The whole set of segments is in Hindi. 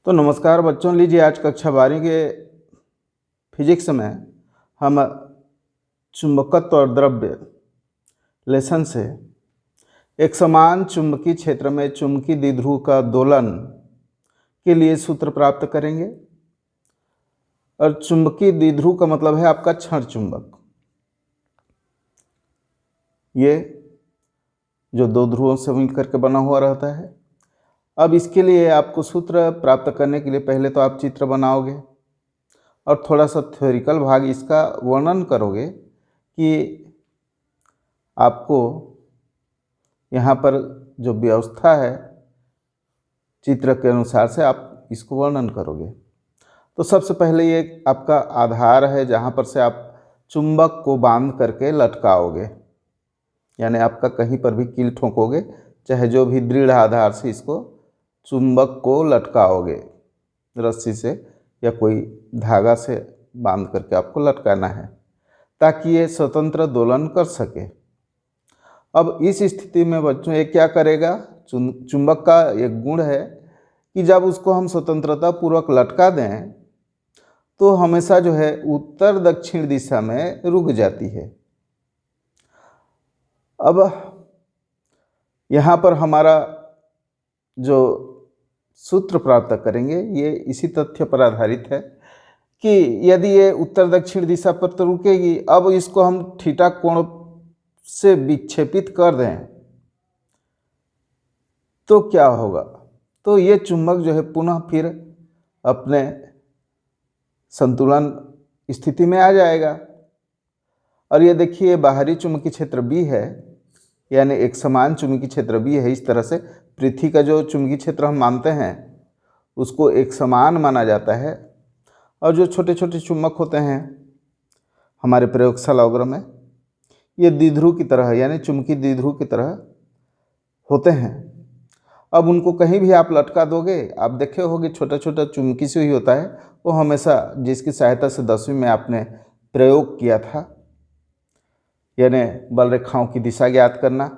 तो नमस्कार बच्चों, लीजिए आज कक्षा 12 के फिजिक्स में हम चुंबकत्व और द्रव्य लेसन से एक समान चुंबकीय क्षेत्र में चुंबकीय द्विध्रुव का दोलन के लिए सूत्र प्राप्त करेंगे। और चुंबकीय द्विध्रुव का मतलब है आपका क्षण चुंबक। ये जो दो ध्रुवों से मिलकर के बना हुआ रहता है। अब इसके लिए आपको सूत्र प्राप्त करने के लिए पहले तो आप चित्र बनाओगे और थोड़ा सा थ्योरिकल भाग इसका वर्णन करोगे कि आपको यहाँ पर जो व्यवस्था है चित्र के अनुसार से आप इसको वर्णन करोगे। तो सबसे पहले ये आपका आधार है जहाँ पर से आप चुंबक को बांध करके लटकाओगे, यानी आपका कहीं पर भी कील ठोकोगे, चाहे जो भी दृढ़ आधार से इसको चुंबक को लटकाओगे, रस्सी से या कोई धागा से बांध करके आपको लटकाना है ताकि ये स्वतंत्र दोलन कर सके। अब इस स्थिति में बच्चों ये क्या करेगा, चुंबक का एक गुण है कि जब उसको हम स्वतंत्रता पूर्वक लटका दें तो हमेशा जो है उत्तर दक्षिण दिशा में रुक जाती है। अब यहाँ पर हमारा जो सूत्र प्राप्त करेंगे ये इसी तथ्य पर आधारित है कि यदि ये उत्तर दक्षिण दिशा पर तो रुकेगी, अब इसको हम थीटा कोण से विक्षेपित कर दें तो क्या होगा, तो ये चुंबक जो है पुनः फिर अपने संतुलन स्थिति में आ जाएगा। और ये देखिए बाहरी चुंबकीय क्षेत्र B है, यानी एक समान चुंबकीय क्षेत्र B है। इस तरह से पृथ्वी का जो चुंबकीय क्षेत्र हम मानते हैं उसको एक समान माना जाता है। और जो छोटे छोटे चुंबक होते हैं हमारे प्रयोगशाला वगैरह में, ये द्विध्रुव की तरह यानी चुंबकीय द्विध्रुव की तरह होते हैं। अब उनको कहीं भी आप लटका दोगे, आप देखे होगे छोटा छोटा चुंबकीय सुई होता है, वो हमेशा जिसकी सहायता से 10वीं में आपने प्रयोग किया था, यानी बल रेखाओं की दिशा ज्ञात करना।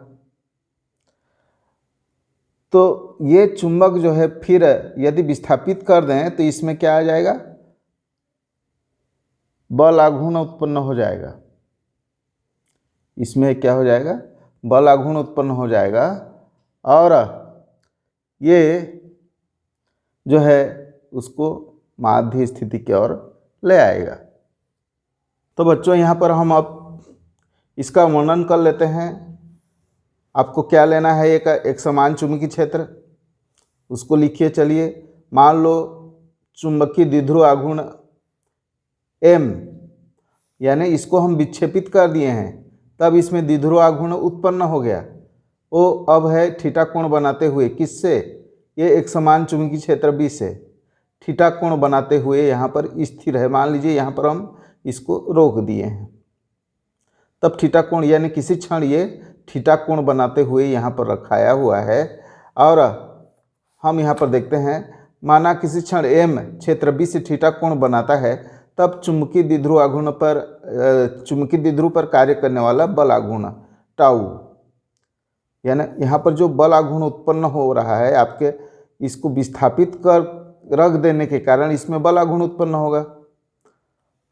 तो ये चुंबक जो है फिर यदि विस्थापित कर दें तो इसमें क्या आ जाएगा, बल आघूर्ण उत्पन्न हो जाएगा। इसमें क्या हो जाएगा, बल आघूर्ण उत्पन्न हो जाएगा और ये जो है उसको माध्य स्थिति की ओर ले आएगा। तो बच्चों यहाँ पर हम अब इसका वर्णन कर लेते हैं। आपको क्या लेना है, एक समान चुंबकीय क्षेत्र, उसको लिखिए। चलिए मान लो चुंबकीय द्विध्रुव आघूर्ण M, यानी इसको हम विक्षेपित कर दिए हैं, तब इसमें द्विध्रुव आघूर्ण उत्पन्न हो गया। वो अब है थीटा कोण बनाते हुए, किससे, ये एक समान चुंबकीय क्षेत्र B से थीटा कोण बनाते हुए यहाँ पर स्थिर है। मान लीजिए यहाँ पर हम इसको रोक दिए हैं, तब थीटा कोण यानी किसी क्षण ये थीटा कोण बनाते हुए यहाँ पर रखाया हुआ है। और हम यहाँ पर देखते हैं, माना किसी क्षण M क्षेत्र B से थीटा कोण बनाता है, तब चुंबकीय द्विध्रुव आघूर्ण पर चुंबकीय द्विध्रुव पर कार्य करने वाला बल आघूर्ण टाउ, यानी यहाँ पर जो बल आघूर्ण उत्पन्न हो रहा है आपके, इसको विस्थापित कर रख देने के कारण इसमें बल आघूर्ण उत्पन्न होगा।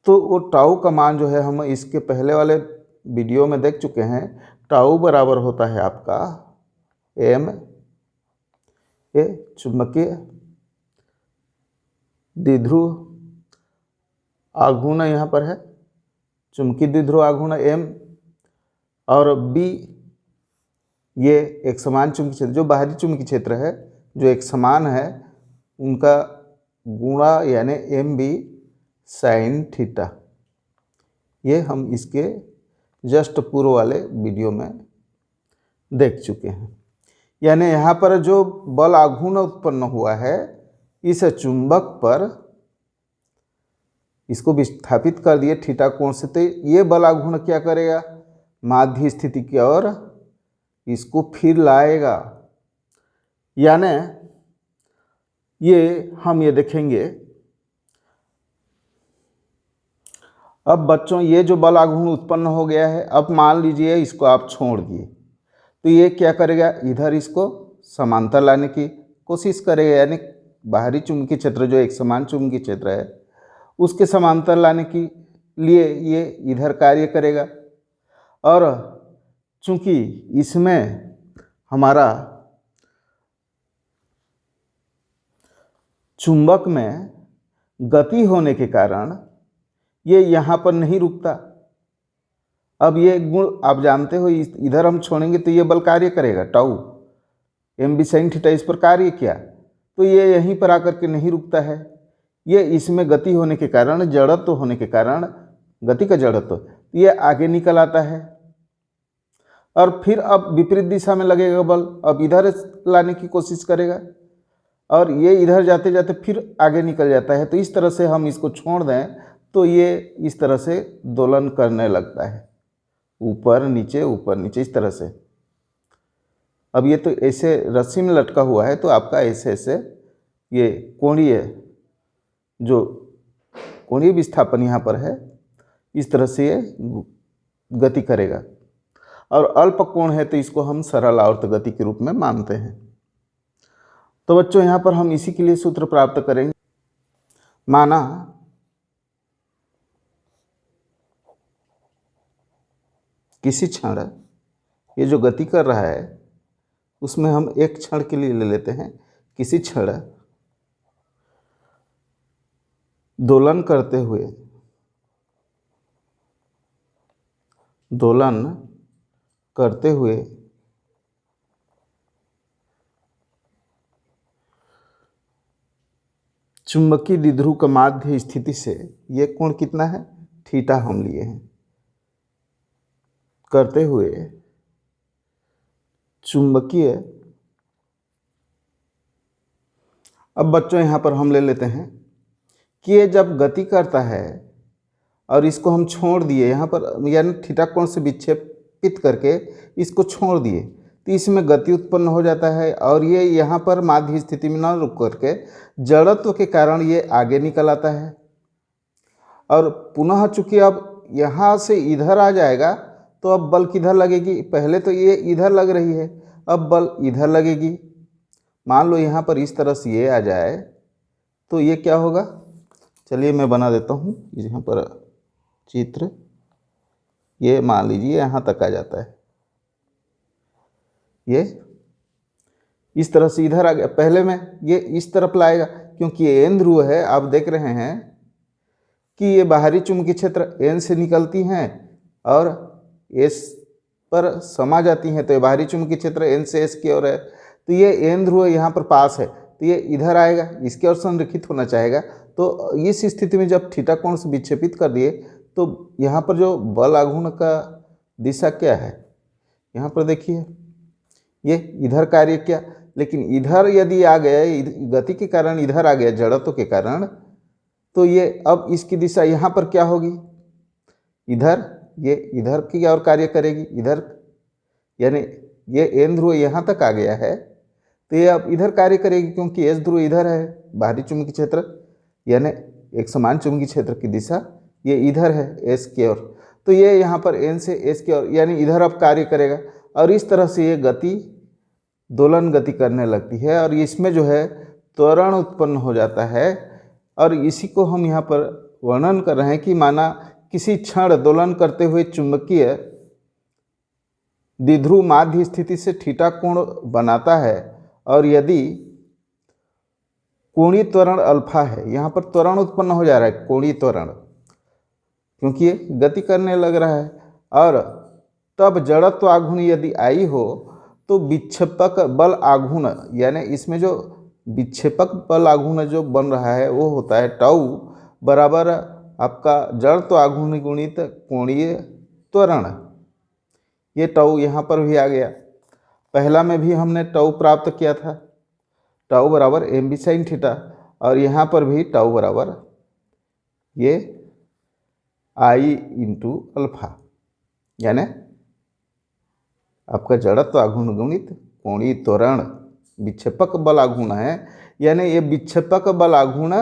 तो वो टाउ का मान जो है हम इसके पहले वाले वीडियो में देख चुके हैं। टाउ बराबर होता है आपका M, ये चुंबकीय द्विध्रुव आघूर्ण यहाँ पर है, चुंबकीय द्विध्रुव आघूर्ण M, और B ये एक समान चुंबकीय क्षेत्र, जो बाहरी चुंबकीय क्षेत्र है जो एक समान है, उनका गुणा यानी MB साइन थीटा। ये हम इसके जस्ट पूर्व वाले वीडियो में देख चुके हैं। यानी यहाँ पर जो बल आघूर्ण उत्पन्न हुआ है इस चुंबक पर, इसको विस्थापित कर दिए थीटा कोण से, तो ये बल आघूर्ण क्या करेगा, माध्य स्थिति की ओर इसको फिर लाएगा। यानी ये हम ये देखेंगे। अब बच्चों ये जो बल आघूर्ण उत्पन्न हो गया है, अब मान लीजिए इसको आप छोड़ दिए, तो ये क्या करेगा, इधर इसको समांतर लाने की कोशिश करेगा, यानी बाहरी चुंबकीय क्षेत्र जो एक समान चुंबकीय क्षेत्र है उसके समांतर लाने के लिए ये इधर कार्य करेगा। और चूंकि इसमें हमारा चुंबक में गति होने के कारण ये यहाँ पर नहीं रुकता। अब ये गुण आप जानते हो, इधर हम छोड़ेंगे तो ये बल कार्य करेगा, tau m b sine theta इस पर कार्य किया तो ये यहीं पर आकर के नहीं रुकता है। ये इसमें गति होने के कारण, जड़त्व होने के कारण, गति का जड़त्व, ये आगे निकल आता है और फिर अब विपरीत दिशा में लगेगा बल, अब इधर लाने की कोशिश करेगा और ये इधर जाते जाते फिर आगे निकल जाता है। तो इस तरह से हम इसको छोड़ दें तो ये इस तरह से दोलन करने लगता है, ऊपर नीचे इस तरह से। अब ये तो ऐसे रस्सी में लटका हुआ है तो आपका ऐसे ऐसे ये कोणीय विस्थापन यहाँ पर है, इस तरह से ये गति करेगा। और अल्प कोण है तो इसको हम सरल आवर्त गति के रूप में मानते हैं। तो बच्चों यहाँ पर हम इसी के लिए सूत्र प्राप्त करेंगे। माना किसी क्षण ये जो गति कर रहा है उसमें हम एक क्षण के लिए ले लेते हैं, किसी क्षण दोलन करते हुए चुंबकीय द्विध्रुव का माध्य स्थिति से ये कोण कितना है, थीटा हम लिए हैं, करते हुए चुंबकीय। अब बच्चों यहाँ पर हम ले लेते हैं कि ये जब गति करता है और इसको हम छोड़ दिए यहाँ पर, यानी थीटा कोण से विक्षेपित करके इसको छोड़ दिए तो इसमें गति उत्पन्न हो जाता है और ये यहाँ पर माध्य स्थिति में न रुक करके जड़त्व के कारण ये आगे निकल आता है। और पुनः चूंकि अब यहाँ से इधर आ जाएगा तो अब बल किधर लगेगी, पहले तो ये इधर लग रही है, अब बल इधर लगेगी। मान लो यहाँ पर इस तरह से ये आ जाए तो ये क्या होगा, चलिए मैं बना देता हूँ यहाँ पर चित्र। ये मान लीजिए यहाँ तक आ जाता है, ये इस तरह से इधर आ गया। पहले में ये इस तरफ लाएगा क्योंकि ये एन ध्रुव है। आप देख रहे हैं कि ये बाहरी चुंबकीय क्षेत्र एन से निकलती हैं और एस पर समा जाती हैं, तो ये बाहरी चुंबकीय क्षेत्र एन से एस की ओर है। तो ये एन ध्रुव यहाँ पर पास है तो ये इधर आएगा, इसके ओर संरेखित होना चाहेगा। तो इस स्थिति में जब थीटा कोण से विक्षेपित कर दिए तो यहाँ पर जो बल आघूर्ण का दिशा क्या है, यहाँ पर देखिए ये इधर कार्य किया, लेकिन इधर यदि आ गया, गति के कारण इधर आ गया जड़त्व के कारण, तो ये अब इसकी दिशा यहाँ पर क्या होगी, इधर, ये इधर की ओर कार्य करेगी, इधर, यानी ये एन ध्रुव यहाँ तक आ गया है तो ये अब इधर कार्य करेगी क्योंकि एस ध्रुव इधर है, बाहरी चुंबकीय क्षेत्र यानी एक समान चुंबकीय क्षेत्र की दिशा ये इधर है एस की ओर। तो ये यहाँ पर एन से एस की ओर यानी इधर अब कार्य करेगा और इस तरह से ये गति दोलन गति करने लगती है और इसमें जो है त्वरण उत्पन्न हो जाता है। और इसी को हम यहाँ पर वर्णन कर रहे हैं कि माना किसी क्षण दोलन करते हुए चुंबकीय द्विध्रुव माध्य स्थिति से थीटा कोण बनाता है और यदि कोणीय त्वरण अल्फा है, यहाँ पर त्वरण उत्पन्न हो जा रहा है, कोणीय त्वरण, क्योंकि ये गति करने लग रहा है। और तब जड़त्व आघूर्ण यदि आई हो तो विक्षेपक बल आघूर्ण, यानी इसमें जो विक्षेपक बल आघूर्ण जो बन रहा है वो होता है टाउ बराबर आपका जड़त्व आघूर्ण गुणित कोणीय त्वरण। ये टाउ यहाँ पर भी आ गया, पहला में भी हमने टाउ प्राप्त किया था, टाउ बराबर एम बी साइन थीटा, और यहाँ पर भी टाउ बराबर ये आई इंटू अल्फा, यानी आपका जड़त्व आघूर्ण गुणित कोणीय त्वरण। विक्षेपक बल आघूर्ण है, यानी ये विक्षेपक बल आघूर्ण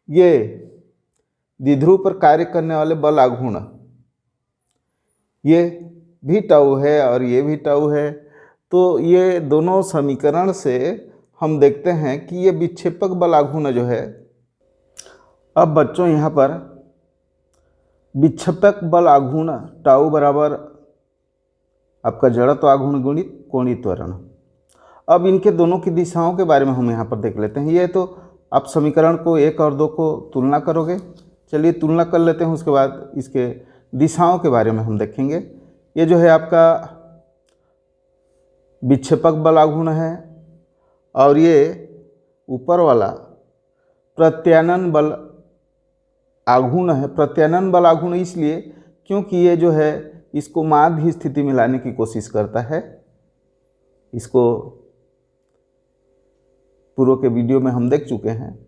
ये द्विध्रुव पर कार्य करने वाले बल आघूर्ण, ये भी टाउ है और ये भी टाउ है। तो ये दोनों समीकरण से हम देखते हैं कि ये विक्षेपक बल आघूर्ण जो है, अब बच्चों यहाँ पर विक्षेपक बल आघूर्ण टाउ बराबर आपका जड़त्व आघूर्ण गुणित कोणीय त्वरण। अब इनके दोनों की दिशाओं के बारे में हम यहाँ पर देख लेते हैं। ये तो आप समीकरण को 1 और 2 को तुलना करोगे। चलिए तुलना कर लेते हैं, उसके बाद इसके दिशाओं के बारे में हम देखेंगे। ये जो है आपका विक्षेपक बल आघूर्ण है और ये ऊपर वाला प्रत्यानयन बल आघूर्ण है। प्रत्यानयन बल आघूर्ण इसलिए क्योंकि ये जो है इसको माध्य स्थिति में लाने की कोशिश करता है। इसको पूर्व के वीडियो में हम देख चुके हैं।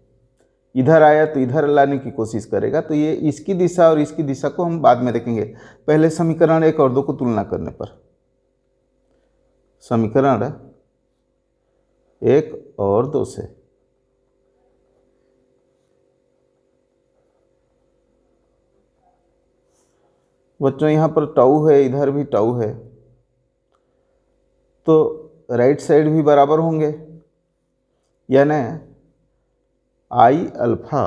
इधर आया तो इधर लाने की कोशिश करेगा, तो ये इसकी दिशा और इसकी दिशा को हम बाद में देखेंगे। पहले समीकरण 1 और 2 को तुलना करने पर, समीकरण 1 और 2 से बच्चों यहाँ पर टाउ है, इधर भी टाउ है, तो राइट साइड भी बराबर होंगे, यानी आई अल्फा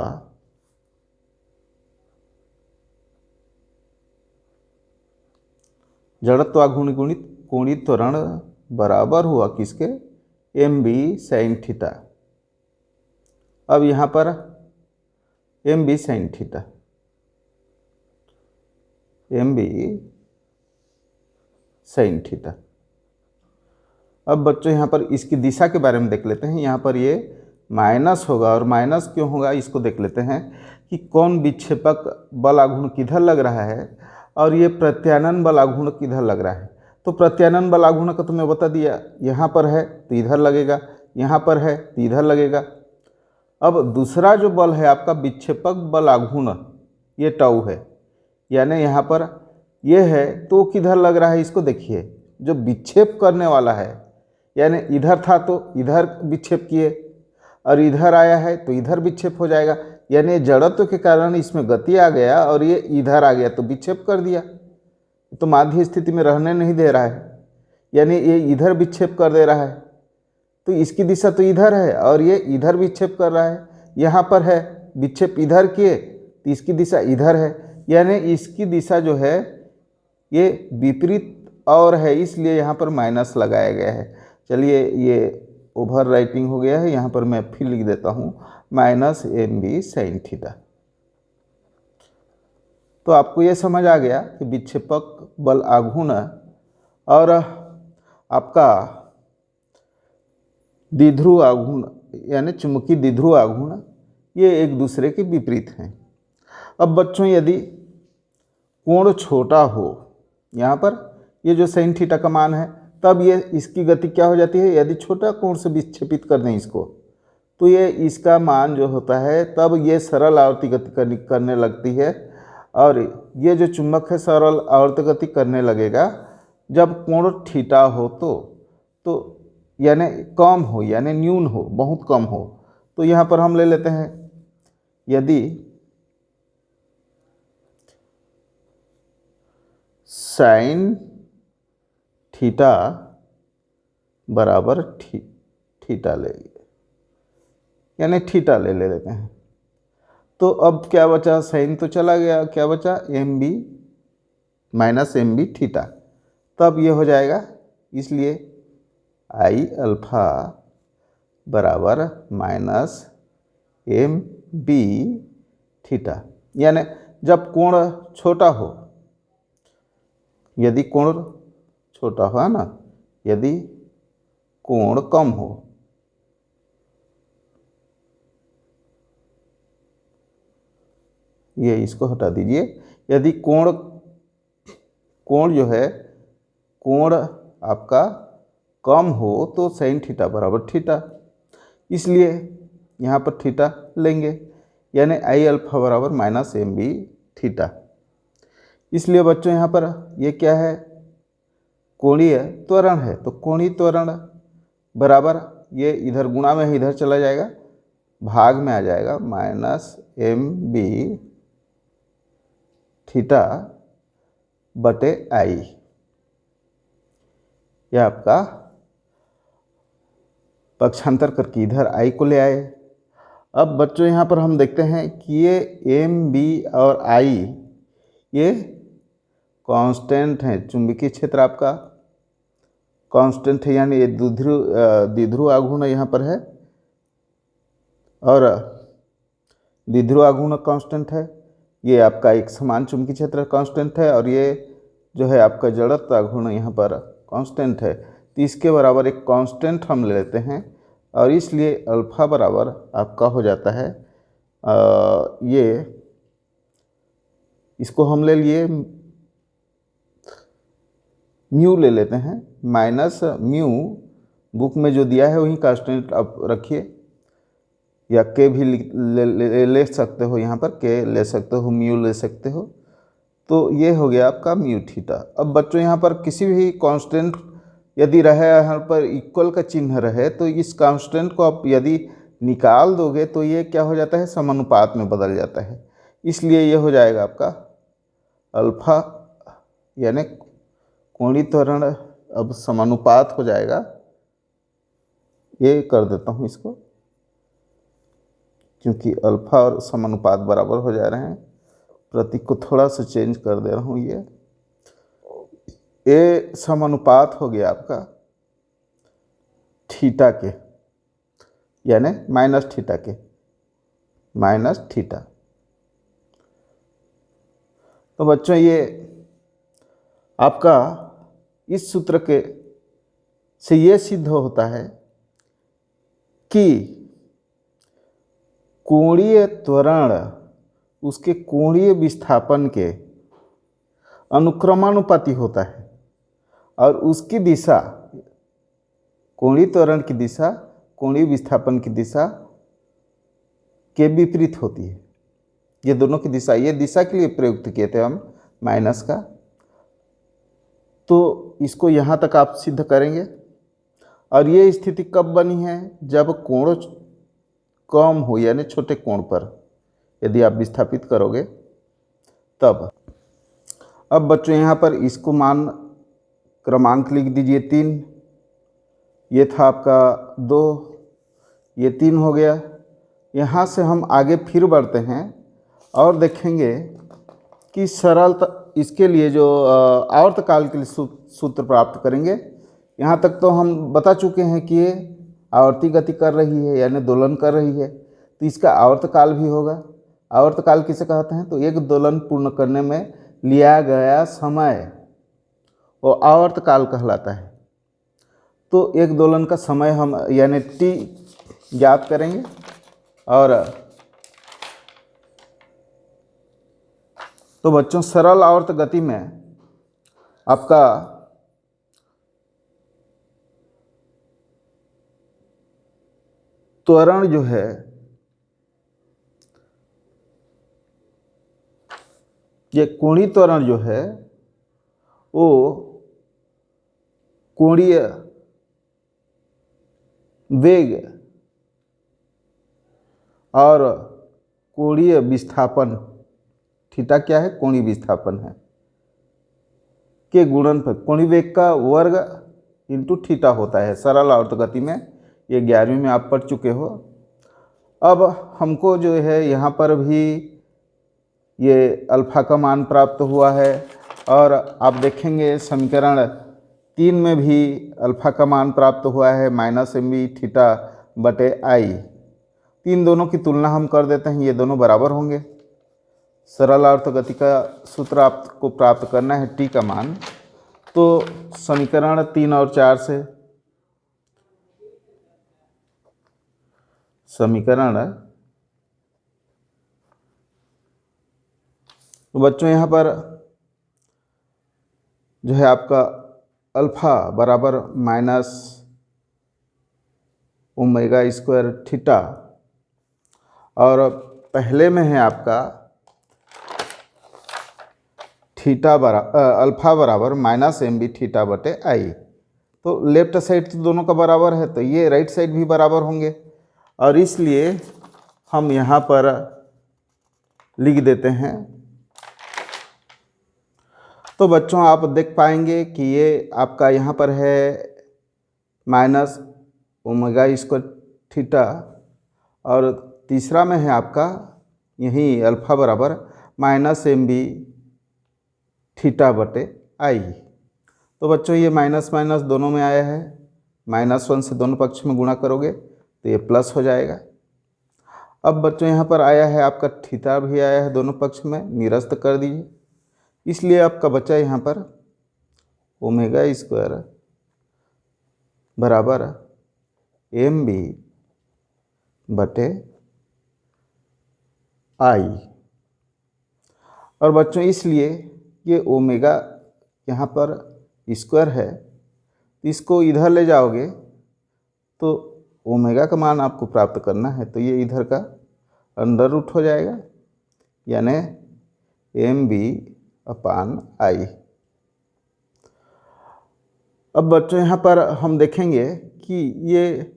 जड़त्व आघूर्ण गुणित कोणीय त्वरण बराबर हुआ किसके, एम बी साइन थीटा। अब यहाँ पर m b sine theta, m b sine theta. अब बच्चों यहाँ पर इसकी दिशा के बारे में देख लेते हैं। यहाँ पर ये माइनस होगा, और माइनस क्यों होगा इसको देख लेते हैं कि कौन विक्षेपक बल आघूर्ण किधर लग रहा है और ये प्रत्यानयन बल आघूर्ण किधर लग रहा है। तो प्रत्यानयन बल आघूर्ण का तो मैं बता दिया, यहाँ पर है तो इधर लगेगा, यहाँ पर है तो इधर लगेगा। अब दूसरा जो बल है आपका विक्षेपक बल आघूर्ण, ये टाउ है, यानी यहाँ पर ये है तो किधर लग रहा है इसको देखिए। जो विक्षेप करने वाला है, यानी इधर था तो इधर विक्षेप किए, और इधर आया है तो इधर विक्षेप हो जाएगा, यानी जड़त्व के कारण इसमें गति आ गया और ये इधर आ गया तो विक्षेप कर दिया, तो माध्य स्थिति में रहने नहीं दे रहा है, यानी ये इधर विक्षेप कर दे रहा है। तो इसकी दिशा तो इधर है और ये इधर विक्षेप कर रहा है। यहाँ पर है विक्षेप इधर किए तो इसकी दिशा इधर है, यानी इसकी दिशा जो है ये विपरीत और है, इसलिए यहाँ पर माइनस लगाया गया है। चलिए ये ओवर राइटिंग हो गया है, यहाँ पर मैं फिर लिख देता हूँ minus m b sine theta. तो आपको ये समझ आ गया कि विक्षेपक बल आघूर्ण और आपका द्विध्रुव आघूर्ण यानी चुंबकीय द्विध्रुव आघूर्ण ये एक दूसरे के विपरीत हैं। अब बच्चों यदि कोण छोटा हो, यहाँ पर ये जो साइन थीटा का मान है, तब ये इसकी गति क्या हो जाती है, यदि छोटा कोण से विक्षेपित कर दें इसको, तो ये इसका मान जो होता है तब ये सरल आवर्ती गति करने लगती है, और ये जो चुंबक है सरल आवर्ती गति करने लगेगा जब कोण थीटा हो तो यानी कम हो, यानी न्यून हो, बहुत कम हो। तो यहाँ पर हम ले लेते हैं, यदि साइन थीटा बराबर थीटा ले, यानी थीटा ले लेते हैं, तो अब क्या बचा, साइन तो चला गया, क्या बचा m b minus m b theta. तब ये हो जाएगा, इसलिए आई अल्फा बराबर माइनस एम बी थीटा, यानी जब कोण छोटा हो, यदि कोण छोटा हो है ना, यदि कोण कम हो, ये इसको हटा दीजिए, यदि कोण जो है कोण आपका कम हो तो साइन थीटा बराबर थीटा, इसलिए यहाँ पर थीटा लेंगे, यानी आई अल्फा बराबर माइनस एम बी थीटा। इसलिए बच्चों यहाँ पर ये क्या है, कोणीय त्वरण है, तो कोणीय त्वरण बराबर ये इधर गुणा में इधर चला जाएगा, भाग में आ जाएगा माइनस एम बी थीटा बटे आई। यह आपका पक्षांतर करके इधर आई को ले आए। अब बच्चों यहाँ पर हम देखते हैं कि ये एम बी और आई ये कांस्टेंट हैं। चुंबकीय क्षेत्र आपका कांस्टेंट है, यानी ये द्विध्रुव आघूर्ण यहाँ पर है और द्विध्रुव आघूर्ण कांस्टेंट है। ये आपका एक समान चुंबकीय क्षेत्र कांस्टेंट है और ये जो है आपका जड़त्व आघूर्ण यहाँ पर कांस्टेंट है। तो इसके बराबर एक कांस्टेंट हम ले लेते हैं और इसलिए अल्फा बराबर आपका हो जाता है ये, इसको हम ले लिए म्यू ले लेते हैं, माइनस म्यू बुक में जो दिया है वही कांस्टेंट आप रखिए, या के भी ले सकते हो, यहाँ पर के ले सकते हो, म्यू ले सकते हो। तो ये हो गया आपका म्यू थीटा। अब बच्चों यहाँ पर किसी भी कांस्टेंट यदि रहे, यहाँ पर इक्वल का चिन्ह रहे, तो इस कांस्टेंट को आप यदि निकाल दोगे तो ये क्या हो जाता है, समानुपात में बदल जाता है। इसलिए ये हो जाएगा आपका अल्फा, यानी कोणीय त्वरण अब समानुपात हो जाएगा। ये कर देता हूँ इसको, क्योंकि अल्फा और समानुपात बराबर हो जा रहे हैं। प्रतीक को थोड़ा सा चेंज कर दे रहा हूँ। ये समानुपात हो गया आपका थीटा के, यानी माइनस थीटा के, माइनस थीटा। तो बच्चों ये आपका इस सूत्र के से ये सिद्ध होता है कि कोणीय त्वरण उसके कोणीय विस्थापन के अनुक्रमानुपाती होता है और उसकी दिशा, कोणीय त्वरण की दिशा कोणीय विस्थापन की दिशा के विपरीत होती है। ये दोनों की दिशा, ये दिशा के लिए प्रयुक्त किए थे हम माइनस का। तो इसको यहाँ तक आप सिद्ध करेंगे। और ये स्थिति कब बनी है, जब कोण कम हो, यानी छोटे कोण पर यदि आप विस्थापित करोगे तब। अब बच्चों यहाँ पर इसको मान क्रमांक लिख दीजिए 3, ये था आपका 2, ये 3 हो गया। यहाँ से हम आगे फिर बढ़ते हैं और देखेंगे कि सरल इसके लिए जो आवर्तकाल के लिए सूत्र प्राप्त करेंगे। यहाँ तक तो हम बता चुके हैं कि ये आवर्ती गति कर रही है, यानी दोलन कर रही है, तो इसका आवर्तकाल भी होगा। आवर्तकाल किसे कहते हैं, तो एक दोलन पूर्ण करने में लिया गया समय वो आवर्तकाल कहलाता है। तो एक दोलन का समय हम यानी टी ज्ञात करेंगे और तो बच्चों सरल आवर्त गति में आपका त्वरण जो है ये कोणीय त्वरण जो है वो कोणीय वेग और कोणीय विस्थापन, थीटा क्या है, कोणीय विस्थापन है, के गुणनफल, कोणीय वेग का वर्ग इंटू थीटा होता है सरल आवर्त गति में। ये 11वीं में आप पढ़ चुके हो। अब हमको जो है यहाँ पर भी ये अल्फा का मान प्राप्त हुआ है और आप देखेंगे समीकरण 3 में भी अल्फा का मान प्राप्त हुआ है -mb थीटा बटे आई। तीन दोनों की तुलना हम कर देते हैं, ये दोनों बराबर होंगे। सरल आवर्त गति का सूत्र आपको प्राप्त करना है टी का मान, तो समीकरण 3 और 4 से समीकरण, तो बच्चों यहाँ पर जो है आपका अल्फा बराबर -ओमेगा² थीटा और पहले में है आपका थीटा अल्फा बराबर -mb थीटा बटे आई। तो लेफ्ट साइड तो दोनों का बराबर है, तो ये राइट साइड भी बराबर होंगे और इसलिए हम यहाँ पर लिख देते हैं। तो बच्चों आप देख पाएंगे कि ये आपका यहाँ पर है ओमेगा स्क्वायर थीटा, और तीसरा में है आपका यही अल्फा बराबर माइनस एम बी थीटा बटे आई। तो बच्चों ये माइनस माइनस दोनों में आया है, -1 से दोनों पक्ष में गुणा करोगे तो ये प्लस हो जाएगा। अब बच्चों यहाँ पर आया है आपका थीटा भी आया है दोनों पक्ष में, निरस्त कर दीजिए, इसलिए आपका बचा यहाँ पर ओमेगा स्क्वायर बराबर एम बी बटे आई। और बच्चों इसलिए ये ओमेगा यहाँ पर स्क्वायर है, इसको इधर ले जाओगे तो ओमेगा का मान आपको प्राप्त करना है, तो ये इधर का अंडर रूट हो जाएगा, यानी एम बी अपान आई। अब बच्चों यहाँ पर हम देखेंगे कि ये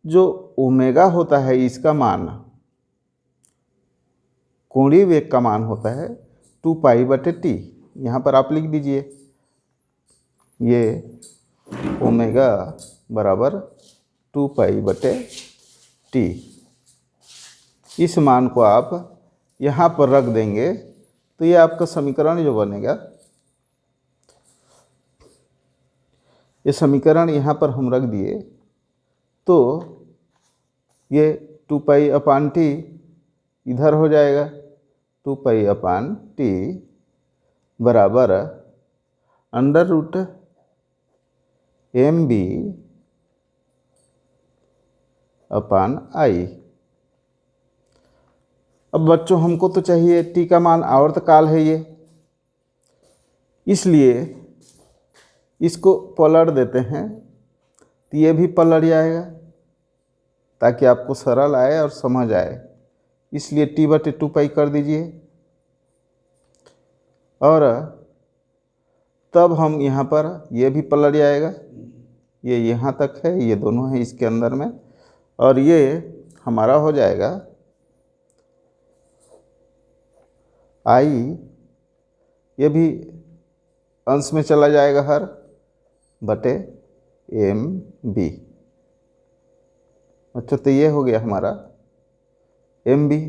जो ओमेगा होता है इसका मान, कोणीय वेग का मान होता है 2 पाई बटे टी। यहाँ पर आप लिख दीजिए ये ओमेगा बराबर 2 पाई बटे टी। इस मान को आप यहाँ पर रख देंगे तो ये आपका समीकरण जो बनेगा, ये समीकरण यहाँ पर हम रख दिए तो ये 2 पाई अपान टी इधर हो जाएगा, 2 पाई अपान टी बराबर अंडर रूट एम बी अपान आई। अब बच्चों हमको तो चाहिए टी का मान आवर्तकाल है ये, इसलिए इसको पलट देते हैं तो ये भी पलट जाएगा ताकि आपको सरल आए और समझ आए, इसलिए टी बटे 2 पाई कर दीजिए। और तब हम यहाँ पर ये भी पलट जाएगा, ये यहाँ तक है, ये दोनों हैं इसके अंदर में, और ये हमारा हो जाएगा आई, ये भी अंश में चला जाएगा हर बटे एम बी। अच्छा, तो ये हो गया हमारा एम बी,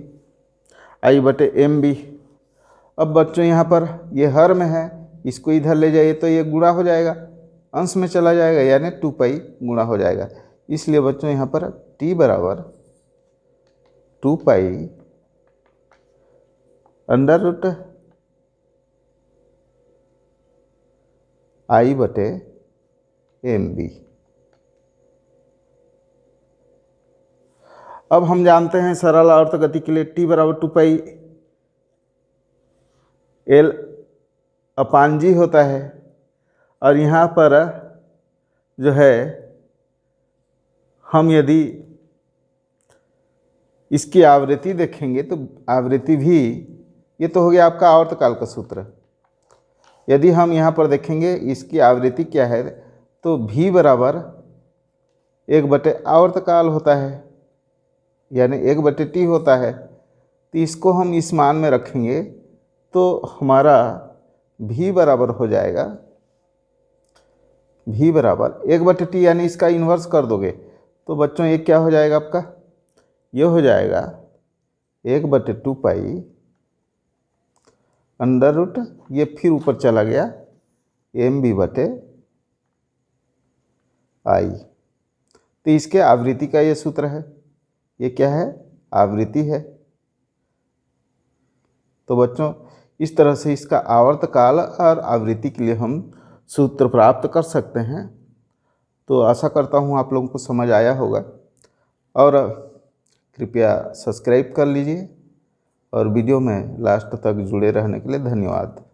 आई बटे एम बी। अब बच्चों यहाँ पर ये हर में है, इसको इधर ले जाइए तो ये गुणा हो जाएगा, अंश में चला जाएगा, यानी 2 पाई गुणा हो जाएगा। इसलिए बच्चों यहाँ पर टी बराबर 2 पाई अंडर रूट आई बटे एम बी। अब हम जानते हैं सरल आवर्त गति के लिए टी बराबर 2 पाई एल अपान जी होता है, और यहाँ पर जो है हम यदि इसकी आवृत्ति देखेंगे तो आवृत्ति भी, ये तो हो गया आपका आवर्तकाल का सूत्र। यदि हम यहाँ पर देखेंगे इसकी आवृत्ति क्या है तो v बराबर 1 बटे आवर्तकाल होता है, यानी 1 बटे टी होता है। तो इसको हम इस मान में रखेंगे तो हमारा v बराबर हो जाएगा, v बराबर 1 बटे टी, यानी इसका इन्वर्स कर दोगे तो बच्चों ये क्या हो जाएगा आपका, ये हो जाएगा 1 बटे 2 पाई अंडर रूट, ये फिर ऊपर चला गया एम बी बटे आई। तो इसके आवृत्ति का ये सूत्र है, ये क्या है, आवृत्ति है। तो बच्चों इस तरह से इसका आवर्तकाल और आवृत्ति के लिए हम सूत्र प्राप्त कर सकते हैं। तो आशा करता हूँ आप लोगों को समझ आया होगा, और कृपया सब्सक्राइब कर लीजिए और वीडियो में लास्ट तक जुड़े रहने के लिए धन्यवाद।